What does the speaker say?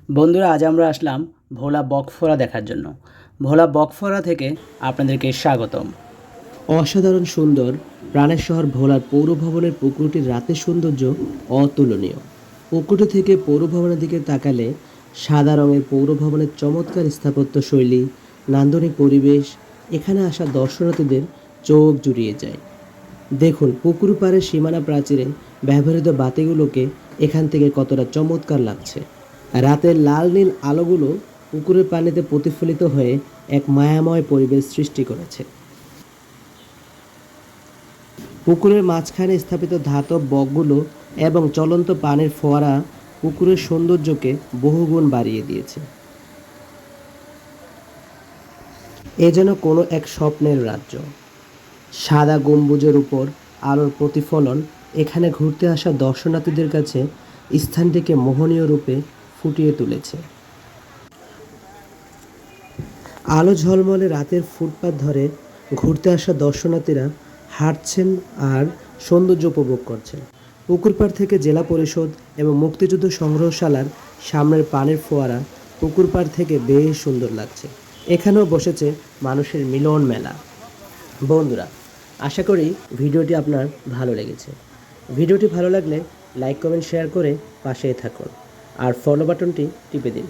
বন্ধুরা, আজ আমরা আসলাম ভোলা বকফোড়া দেখার জন্য। ভোলা বকফোড়া থেকে আপনাদেরকে স্বাগতম। অসাধারণ সুন্দর প্রাণের শহর ভোলার পৌর ভবনের পুকুরটির রাতের সৌন্দর্য অতুলনীয়। পুকুরটি থেকে পৌর ভবনের দিকে তাকালে সাদা রঙের পৌর ভবনের চমৎকার স্থাপত্য শৈলী, নান্দনিক পরিবেশ এখানে আসা দর্শনার্থীদের চোখ জুড়িয়ে যায়। দেখুন পুকুর পাড়ের সীমানা প্রাচীরে ব্যবহৃত বাতিগুলোকে এখান থেকে কতটা চমৎকার লাগছে। রাতের লাল নীল আলোগুলো পুকুরের পানিতে প্রতিফলিত হয়ে এক মায়াময় পরিবেশ সৃষ্টি করেছে। পুকুরের মাঝখানে স্থাপিত ধাতব বকগুলো এবং চলন্ত পানির ফোয়ারা পুকুরের সৌন্দর্যকে বহুগুণ বাড়িয়ে দিয়েছে। এ যেন কোনো এক স্বপ্নের রাজ্য। সাদা গম্বুজের উপর আলোর প্রতিফলন এখানে ঘুরতে আসা দর্শনার্থীদের কাছে স্থানটিকে মোহনীয় রূপে ফুটিয়ে তুলেছে। আলো ঝলমলে রাতের ফুটপাত ধরে ঘুরতে আসা দর্শনার্থীরা হাঁটছেন আর সৌন্দর্য উপভোগ করছেন। পুকুর পাড় থেকে জেলা পরিষদ এবং মুক্তিযুদ্ধ সংগ্রহশালার সামনের পানির ফোয়ারা পুকুর পাড় থেকে বেশ সুন্দর লাগছে। এখানেও বসেছে মানুষের মিলন মেলা। বন্ধুরা, আশা করি ভিডিওটি আপনার ভালো লেগেছে। ভিডিওটি ভালো লাগলে লাইক কমেন্ট শেয়ার করে পাশেই থাকুন আর ফলো বাটনটি টিপে দিন।